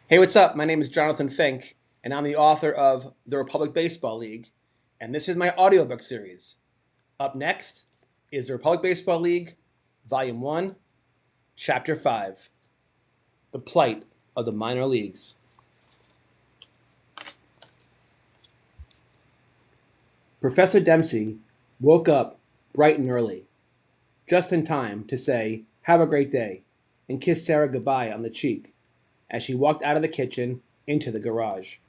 Hey, what's up? My name is Jonathan Fink, and I'm the author of The Republic Baseball League, and this is my audiobook series. Up next is The Republic Baseball League, Volume 1, Chapter 5, The Plight of the Minor Leagues. Professor Dempsey woke up bright and early, just in time to say, "Have a great day," and kiss Sarah goodbye on the cheek as she walked out of the kitchen into the garage.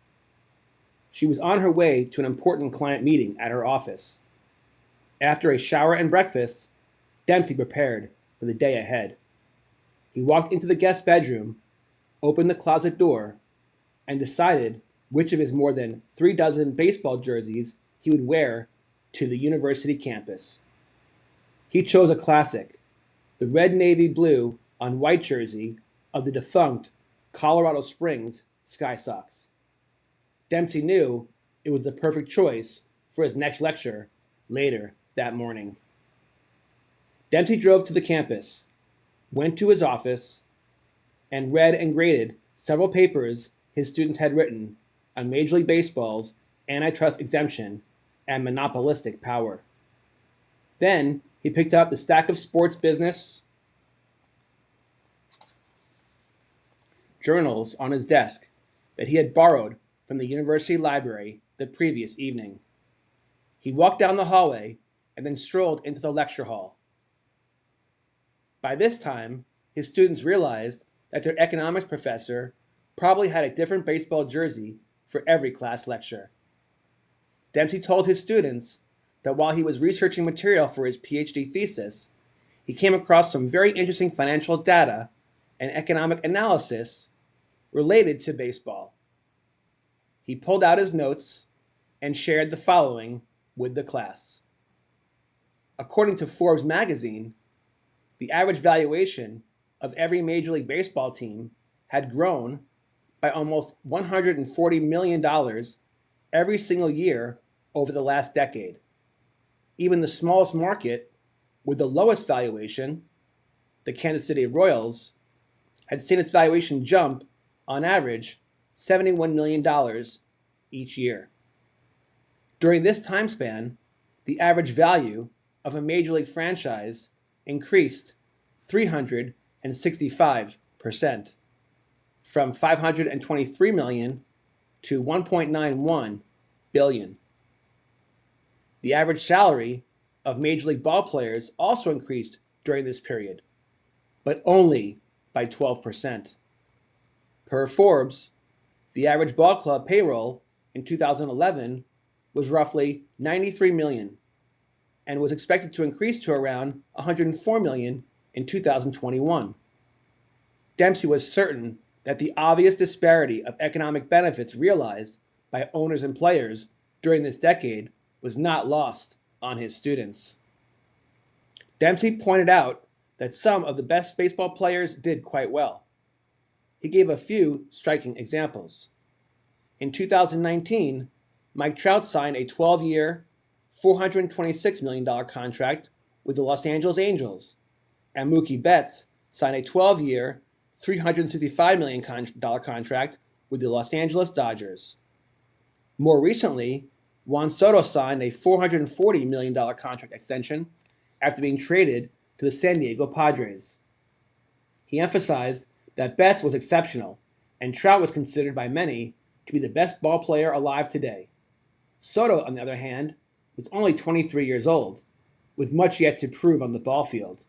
She was on her way to an important client meeting at her office. After a shower and breakfast, Dempsey prepared for the day ahead. He walked into the guest bedroom, opened the closet door, and decided which of his more than 3 dozen baseball jerseys he would wear to the university campus. He chose a classic, the red navy blue on white jersey of the defunct Colorado Springs Sky Sox. Dempsey knew it was the perfect choice for his next lecture later that morning. Dempsey drove to the campus, went to his office, and read and graded several papers his students had written on Major League Baseball's antitrust exemption and monopolistic power. Then he picked up the stack of sports business journals on his desk that he had borrowed from the university library the previous evening. He walked down the hallway and then strolled into the lecture hall. By this time, his students realized that their economics professor probably had a different baseball jersey for every class lecture. Dempsey told his students that while he was researching material for his PhD thesis, he came across some very interesting financial data and economic analysis related to baseball. He pulled out his notes and shared the following with the class. According to Forbes magazine, the average valuation of every Major League Baseball team had grown by almost $140 million every single year over the last decade. Even the smallest market with the lowest valuation, the Kansas City Royals, had seen its valuation jump, on average, $71 million each year. During this time span, the average value of a Major League franchise increased 365%, from $523 million to $1.91 billion. The average salary of Major League ball players also increased during this period, but only by 12%. Per Forbes, the average ball club payroll in 2011 was roughly $93 million and was expected to increase to around $104 million in 2021. Dempsey was certain that the obvious disparity of economic benefits realized by owners and players during this decade was not lost on his students. Dempsey pointed out that some of the best baseball players did quite well. He gave a few striking examples. In 2019, Mike Trout signed a 12-year, $426 million contract with the Los Angeles Angels, and Mookie Betts signed a 12-year, $365 million contract with the Los Angeles Dodgers. More recently, Juan Soto signed a $440 million contract extension after being traded to the San Diego Padres. He emphasized that Betts was exceptional, and Trout was considered by many to be the best ball player alive today. Soto, on the other hand, was only 23 years old, with much yet to prove on the ball field.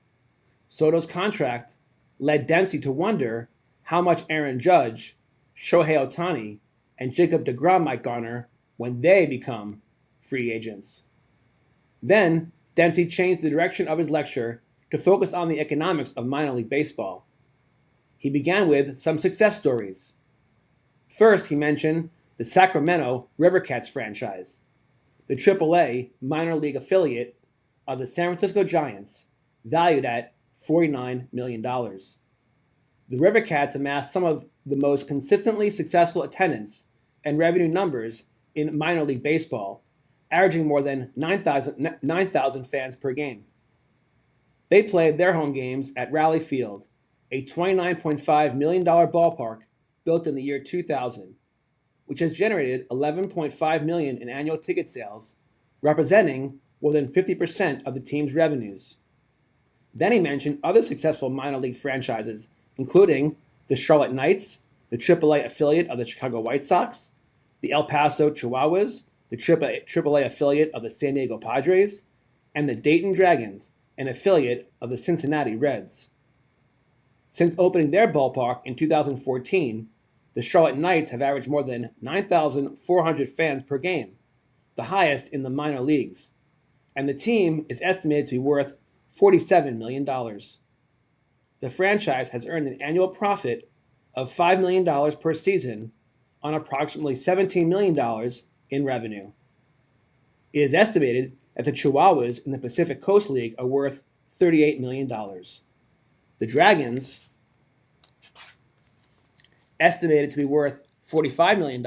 Soto's contract led Dempsey to wonder how much Aaron Judge, Shohei Ohtani, and Jacob deGrom might garner when they become free agents. Then, Dempsey changed the direction of his lecture to focus on the economics of minor league baseball. He began with some success stories. First, he mentioned the Sacramento Rivercats franchise, the AAA minor league affiliate of the San Francisco Giants, valued at $49 million. The Rivercats amassed some of the most consistently successful attendance and revenue numbers in minor league baseball, averaging more than 9,000 fans per game. They played their home games at Raleigh Field, a $29.5 million ballpark built in the year 2000, which has generated 11.5 million in annual ticket sales, representing more than 50% of the team's revenues. Then he mentioned other successful minor league franchises, including the Charlotte Knights, the AAA affiliate of the Chicago White Sox, the El Paso Chihuahuas, the AAA affiliate of the San Diego Padres, and the Dayton Dragons, an affiliate of the Cincinnati Reds. Since opening their ballpark in 2014, the Charlotte Knights have averaged more than 9,400 fans per game, the highest in the minor leagues, and the team is estimated to be worth $47 million. The franchise has earned an annual profit of $5 million per season on approximately $17 million in revenue. It is estimated that the Chihuahuas in the Pacific Coast League are worth $38 million. The Dragons, estimated to be worth $45 million,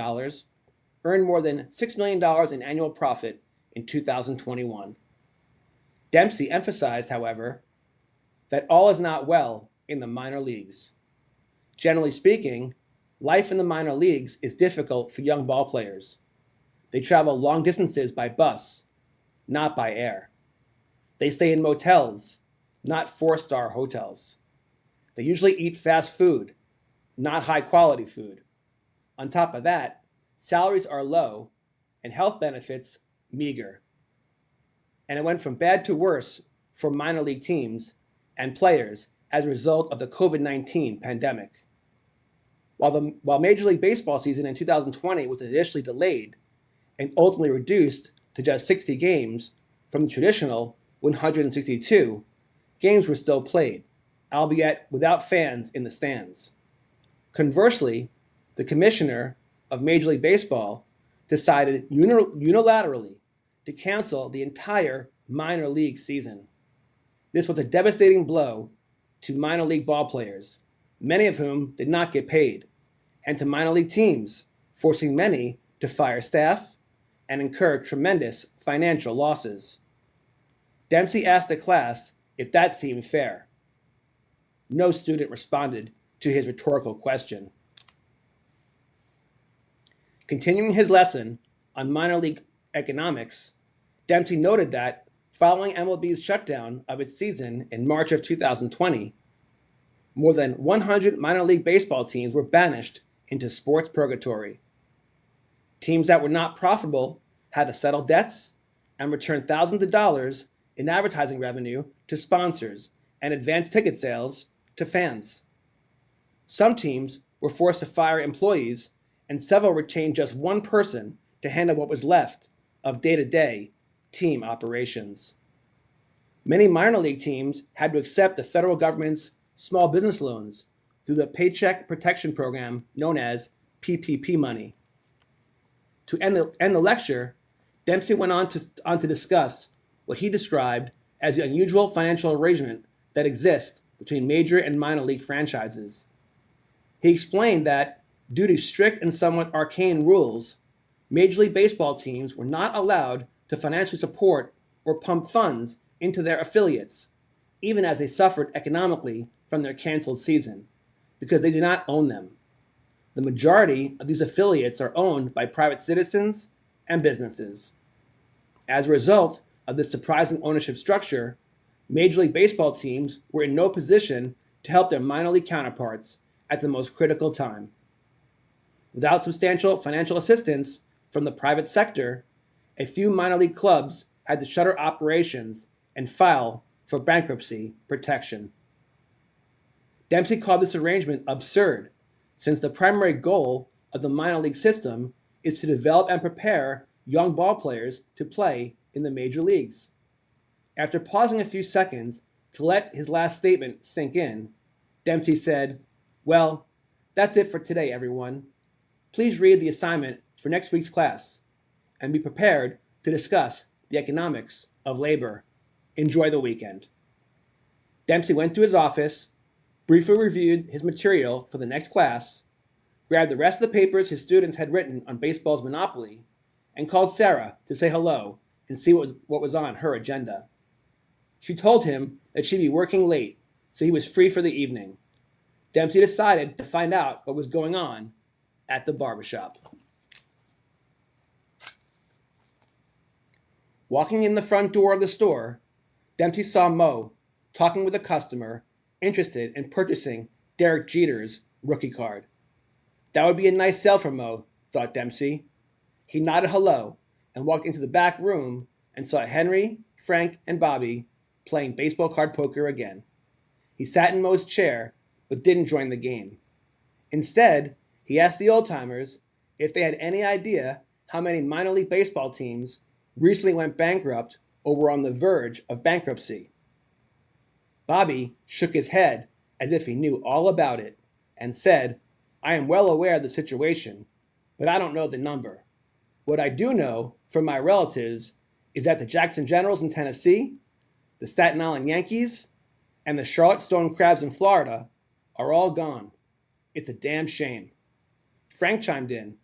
earned more than $6 million in annual profit in 2021. Dempsey emphasized, however, that all is not well in the minor leagues. Generally speaking, life in the minor leagues is difficult for young ball players. They travel long distances by bus, not by air. They stay in motels, not 4-star hotels. They usually eat fast food, not high-quality food. On top of that, salaries are low and health benefits meager. And it went from bad to worse for minor league teams and players as a result of the COVID-19 pandemic. While Major League Baseball season in 2020 was initially delayed and ultimately reduced to just 60 games from the traditional 162, games were still played, albeit without fans in the stands. Conversely, the commissioner of Major League Baseball decided unilaterally to cancel the entire minor league season. This was a devastating blow to minor league ball players, many of whom did not get paid, and to minor league teams, forcing many to fire staff and incur tremendous financial losses. Dempsey asked the class if that seemed fair. No student responded to his rhetorical question. Continuing his lesson on minor league economics, Dempsey noted that following MLB's shutdown of its season in March of 2020, more than 100 minor league baseball teams were banished into sports purgatory. Teams that were not profitable had to settle debts and return thousands of dollars in advertising revenue to sponsors and advance ticket sales to fans. Some teams were forced to fire employees, and several retained just one person to handle what was left of day-to-day team operations. Many minor league teams had to accept the federal government's small business loans through the Paycheck Protection Program known as PPP money. To end the lecture, Dempsey went on to discuss what he described as the unusual financial arrangement that exists between major and minor league franchises. He explained that, due to strict and somewhat arcane rules, Major League Baseball teams were not allowed to financially support or pump funds into their affiliates, even as they suffered economically from their canceled season, because they do not own them. The majority of these affiliates are owned by private citizens and businesses. As a result of this surprising ownership structure, Major League Baseball teams were in no position to help their minor league counterparts at the most critical time. Without substantial financial assistance from the private sector, a few minor league clubs had to shutter operations and file for bankruptcy protection. Dempsey called this arrangement absurd, since the primary goal of the minor league system is to develop and prepare young ball players to play in the major leagues. After pausing a few seconds to let his last statement sink in, Dempsey said, "Well, that's it for today, everyone. Please read the assignment for next week's class and be prepared to discuss the economics of labor. Enjoy the weekend." Dempsey went to his office, briefly reviewed his material for the next class, grabbed the rest of the papers his students had written on baseball's monopoly, and called Sarah to say hello and see what was on her agenda. She told him that she'd be working late, so he was free for the evening. Dempsey decided to find out what was going on at the barbershop. Walking in the front door of the store, Dempsey saw Mo talking with a customer interested in purchasing Derek Jeter's rookie card. That would be a nice sale for Mo, thought Dempsey. He nodded hello and walked into the back room and saw Henry, Frank, and Bobby playing baseball card poker again. He sat in Mo's chair but didn't join the game. Instead, he asked the old-timers if they had any idea how many minor league baseball teams recently went bankrupt or were on the verge of bankruptcy. Bobby shook his head as if he knew all about it and said, "I am well aware of the situation, but I don't know the number. What I do know from my relatives is that the Jackson Generals in Tennessee, the Staten Island Yankees, and the Charlotte Stone Crabs in Florida are all gone. It's a damn shame." Frank chimed in,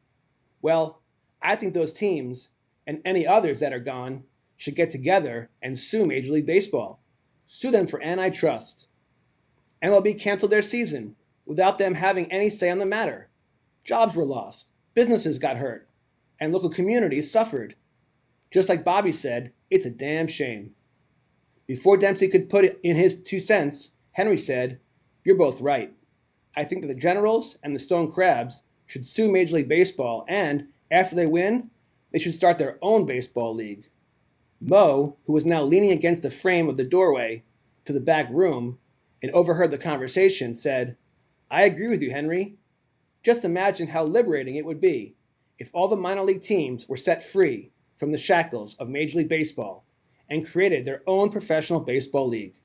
"Well, I think those teams and any others that are gone should get together and sue Major League Baseball. Sue them for antitrust. MLB canceled their season without them having any say on the matter. Jobs were lost, businesses got hurt, and local communities suffered. Just like Bobby said, it's a damn shame." Before Dempsey could put in his 2 cents, Henry said, "You're both right. I think that the Generals and the Stone Crabs should sue Major League Baseball, and after they win, they should start their own baseball league." Mo, who was now leaning against the frame of the doorway to the back room and overheard the conversation, said, "I agree with you, Henry. Just imagine how liberating it would be if all the minor league teams were set free from the shackles of Major League Baseball and created their own professional baseball league."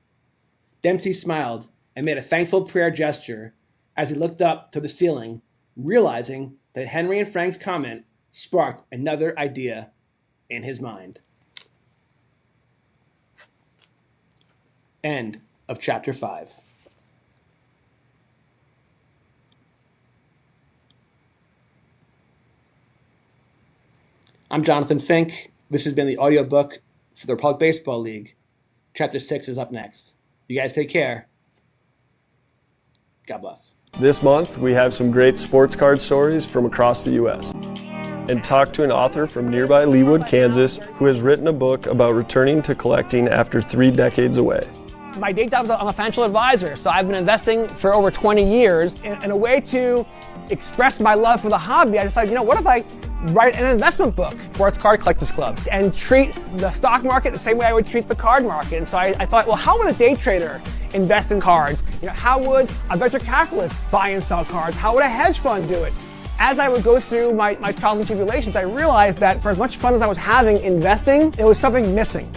Dempsey smiled and made a thankful prayer gesture as he looked up to the ceiling, realizing that Henry and Frank's comment sparked another idea in his mind. End of chapter 5. I'm Jonathan Fink. This has been the audiobook for the Republic Baseball League. Chapter 6 is up next. You guys take care. God bless. This month, we have some great sports card stories from across the U.S. and talk to an author from nearby Leawood, Kansas, who has written a book about returning to collecting after 3 decades away. My day job is I'm a financial advisor, so I've been investing for over 20 years. In a way to express my love for the hobby, I decided, what if I write an investment book, Sports Card Collectors Club, and treat the stock market the same way I would treat the card market. And so I thought, well, how would a day trader invest in cards? How would a venture capitalist buy and sell cards? How would a hedge fund do it? As I would go through my trials and tribulations, I realized that for as much fun as I was having investing, there was something missing.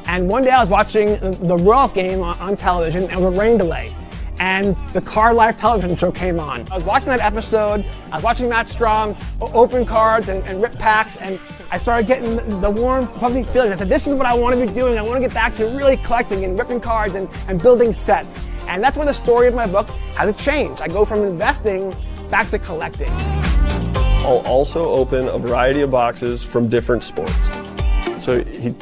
And one day I was watching the Royals game on television, and it was a rain delay. And the Card Life television show came on. I was watching that episode, I was watching Matt Strom open cards and rip packs, and I started getting the warm, fuzzy feeling. I said, this is what I want to be doing. I want to get back to really collecting and ripping cards and building sets. And that's where the story of my book has a change. I go from investing back to collecting. I'll also open a variety of boxes from different sports. So he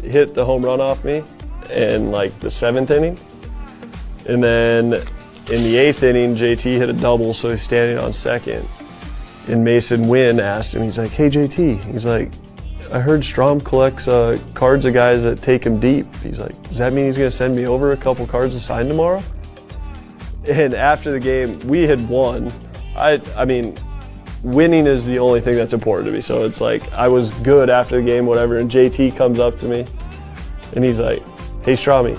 hit the home run off me in like the 7th inning. And then in the 8th inning, JT hit a double, so he's standing on second. And Mason Wynn asked him, he's like, "Hey JT," he's like, "I heard Strom collects cards of guys that take him deep." He's like, "Does that mean he's gonna send me over a couple cards to sign tomorrow?" And after the game, we had won. I mean, winning is the only thing that's important to me. So it's like, I was good after the game, whatever, and JT comes up to me and he's like, "Hey Stromy,"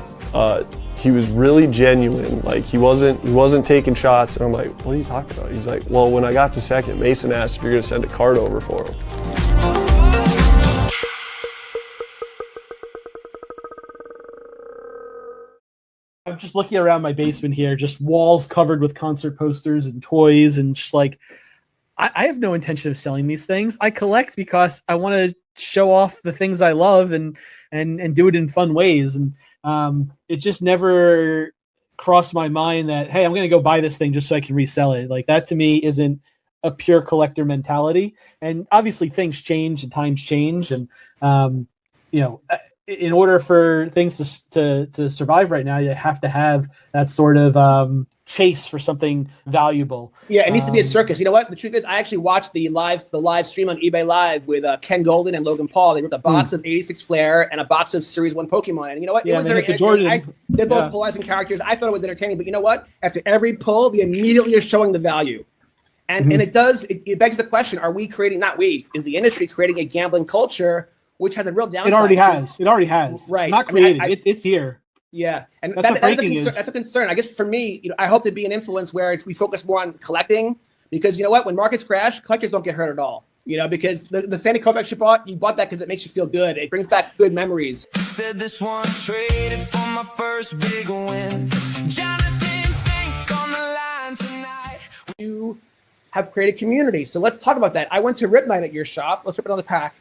he was really genuine. Like he wasn't taking shots. And I'm like, "What are you talking about?" He's like, "Well, when I got to second, Mason asked if you're gonna send a card over for him." I'm just looking around my basement here, just walls covered with concert posters and toys, and just like, I have no intention of selling these things. I collect because I want to show off the things I love and do it in fun ways. And it just never crossed my mind that, hey, I'm going to go buy this thing just so I can resell it. Like that to me isn't a pure collector mentality. And obviously things change and times change. And, in order for things to survive right now, you have to have that sort of chase for something valuable. Yeah, it needs to be a circus. You know what? The truth is, I actually watched the live stream on eBay Live with Ken Golden and Logan Paul. They ripped a box of 86 Flair and a box of Series 1 Pokemon. And you know what? It was very entertaining. They're both polarizing characters. I thought it was entertaining. But you know what? After every pull, they immediately are showing the value. And and it begs the question, are we creating, not we, is the industry creating a gambling culture which has a real downside? It already has. Right. Not created. It's here. Yeah. And that's a concern. I guess for me, I hope to be an influence where we focus more on collecting, because you know what? When markets crash, collectors don't get hurt at all. Because the Sandy Koufax you bought that because it makes you feel good. It brings back good memories. Said this one traded for my first big win. Jonathan Fink on the line tonight. You have created community. So let's talk about that. I went to Rip Night at your shop. Let's rip it on the pack.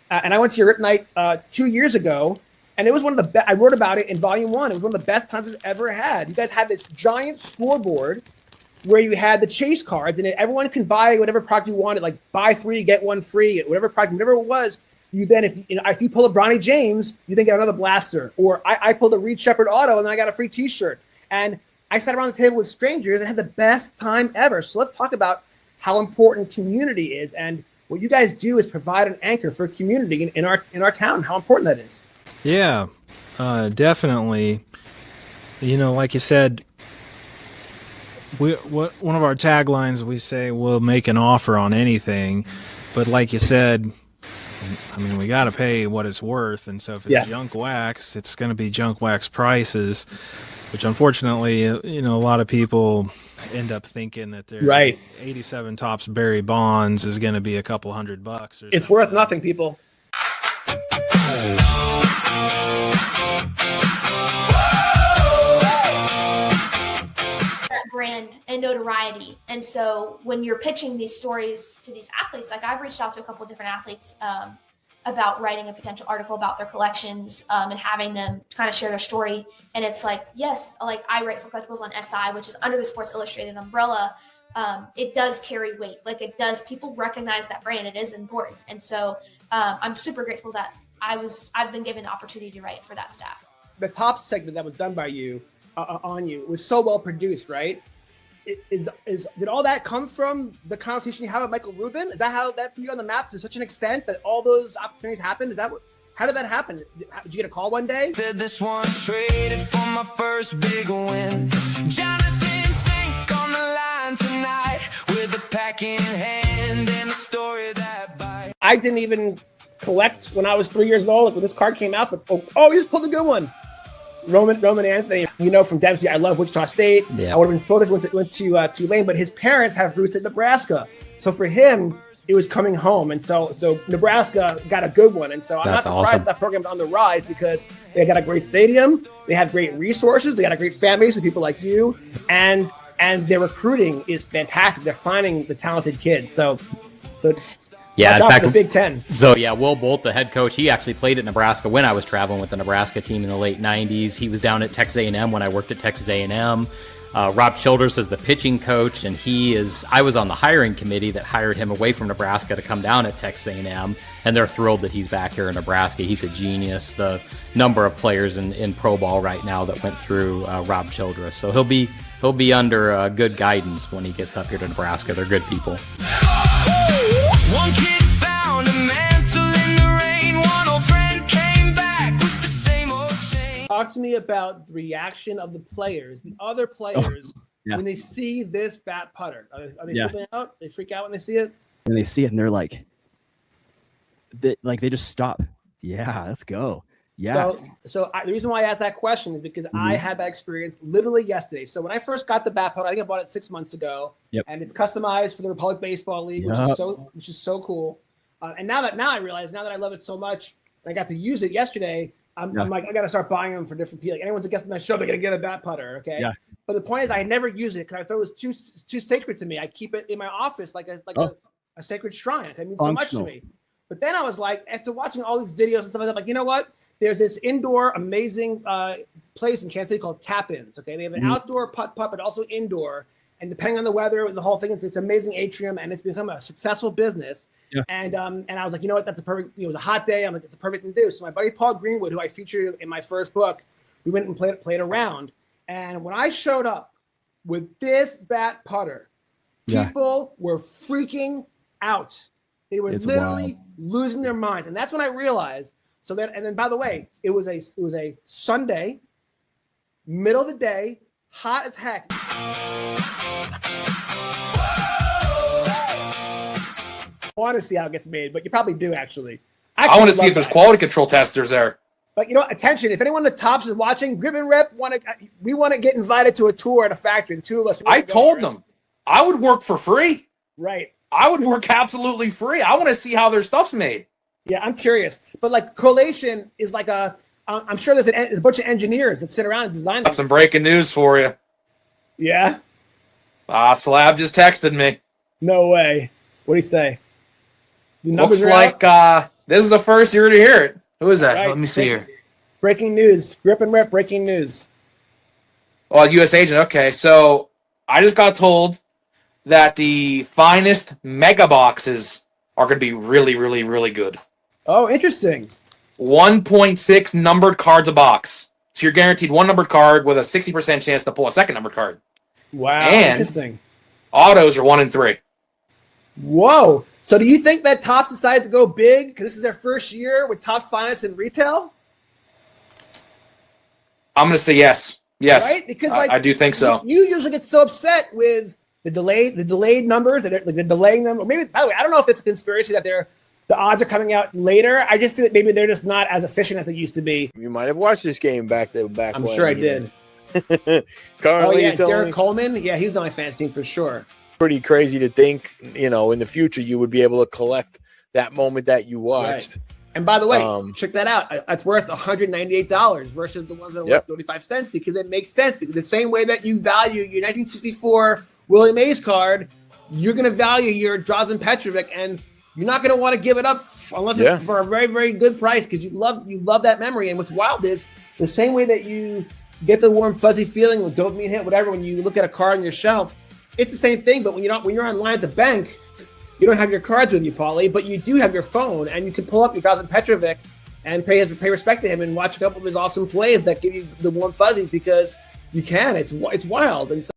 And I went to your Rip Night 2 years ago. And it was one of the best. I wrote about it in volume 1. It was one of the best times I've ever had. You guys had this giant scoreboard where you had the chase cards, and everyone can buy whatever product you wanted, like buy 3, get 1 free, whatever product, whatever it was. You then, if you pull a Bronny James, you then get another blaster. Or I pulled a Reed Shepherd auto, and then I got a free T-shirt. And I sat around the table with strangers and had the best time ever. So let's talk about how important community is, and what you guys do is provide an anchor for community in our town. How important that is. Yeah, definitely. Like you said, one of our taglines, we say we'll make an offer on anything, but like you said, we got to pay what it's worth, and so if it's junk wax, it's going to be junk wax prices, which unfortunately, a lot of people end up thinking that their 87 Topps Barry Bonds is going to be a couple $100. It's worth nothing, people. Brand and notoriety. And so when you're pitching these stories to these athletes, like I've reached out to a couple of different athletes about writing a potential article about their collections and having them kind of share their story. And it's like, yes, like I write for collectibles on SI, which is under the Sports Illustrated umbrella. It does carry weight. Like it does, people recognize that brand. It is important. And so I'm super grateful that I've been given the opportunity to write for that staff. The top segment that was done by you on you was so well produced, right? Did all that come from the conversation you had with Michael Rubin? Is that how that put you on the map to such an extent that all those opportunities happened? How did that happen? Did you get a call one day? Said this one traded for my first big win. Jonathan Fink on the line tonight with a pack in hand and a story that bites. I didn't even collect when I was 3 years old, like when this card came out, but oh, he just pulled a good one. Roman Anthony, from Dempsey, I love Wichita State. Yeah. I would have been thrilled if he went to Tulane, but his parents have roots in Nebraska. So for him, it was coming home. And so Nebraska got a good one. And so I'm not surprised that program's on the rise, because they got a great stadium, they have great resources, they got a great fan base with people like you, and their recruiting is fantastic. They're finding the talented kids. So yeah, in fact, the Big Ten. So yeah, Will Bolt, the head coach, he actually played at Nebraska when I was traveling with the Nebraska team in the late '90s. He was down at Texas A&M when I worked at Texas A&M. Rob Childress is the pitching coach, and I was on the hiring committee that hired him away from Nebraska to come down at Texas A&M, and they're thrilled that he's back here in Nebraska. He's a genius. The number of players in pro ball right now that went through Rob Childress, so he'll be under good guidance when he gets up here to Nebraska. They're good people. One kid found a mantle in the rain. One old friend came back with the same old chain. Talk to me about the reaction of the players, the other players, when they see this bat putter. Are they flipping out? They freak out when they see it? And they see it and they're like, they just stop. Yeah, let's go. Yeah. So the reason why I asked that question is because I had that experience literally yesterday. So when I first got the bat putter, I think I bought it 6 months ago, and it's customized for the Republic Baseball League, which is so cool. And now that I realize, now that I love it so much, and I got to use it yesterday, I'm like, I got to start buying them for different people. Like, anyone's a guest on my show, they're gonna get a bat putter, okay? Yeah. But the point is, I never use it because I thought it was too sacred to me. I keep it in my office like a sacred shrine. It means so much to me. But then I was like, after watching all these videos and stuff, I'm like, you know what? There's this indoor amazing place in Kansas City called Tap-Ins. Okay, they have an outdoor putt, but also indoor. and depending on the weather and the whole thing, it's amazing atrium, and it's become a successful business. Yeah. And I was like, you know what, that's a perfect. It was a hot day. I'm like, it's a perfect thing to do. So my buddy Paul Greenwood, who I featured in my first book, we went and played around. And when I showed up with this bat putter, people were freaking out. They were literally losing their minds, and that's when I realized. So then, and then by the way, it was a Sunday, middle of the day, hot as heck. I want to see how it gets made, but you probably do actually. I want to see if there's quality control testers there. But you know, attention! If anyone in the tops is watching, Grip and Rip we want to get invited to a tour at a factory. The two of us. I told them I would work for free. Right. I would work absolutely free. I want to see how their stuff's made. Yeah, I'm curious. But like collation is like I'm sure there's a bunch of engineers that sit around and design. Got some breaking news for you. Yeah. Slab just texted me. No way. What do you say? The Looks numbers are like out? this is the first year to hear it. Who is that? Right. Let me see here. Breaking news. Grip and Rip. Breaking news. Oh, U.S. agent. Okay, so I just got told that the finest mega boxes are going to be really, really, really good. Oh, interesting. 1.6 numbered cards a box. So you're guaranteed one numbered card with a 60% chance to pull a second numbered card. Wow, and interesting. Autos are 1 in 3. Whoa. So do you think that Topps decided to go big because this is their first year with Topps Finest in retail? I'm going to say yes. Yes. Right? Because I do think so. You usually get so upset with the delayed numbers, like they're delaying them. Or maybe, by the way, I don't know if it's a conspiracy that the odds are coming out later. I just think that maybe they're just not as efficient as they used to be. You might have watched this game back I'm when, sure I did. Currently, yeah, it's Derek only Coleman. Yeah, he was on my fantasy team for sure. pretty crazy to think, in the future you would be able to collect that moment that you watched. Right. And by the way, check that out. It's worth $198 versus the ones that are worth 35 cents because it makes sense. Because the same way that you value your 1964 Willie Mays card, you're going to value your Drazen Petrovic, and you're not going to want to give it up unless it's for a very, very good price because you love that memory. And what's wild is the same way that you get the warm, fuzzy feeling with dopamine hit, whatever, when you look at a card on your shelf, it's the same thing. But when you're online at the bank, you don't have your cards with you, Paulie, but you do have your phone, and you can pull up your Drazen Petrovic and pay respect to him and watch a couple of his awesome plays that give you the warm fuzzies because you can. It's wild. And so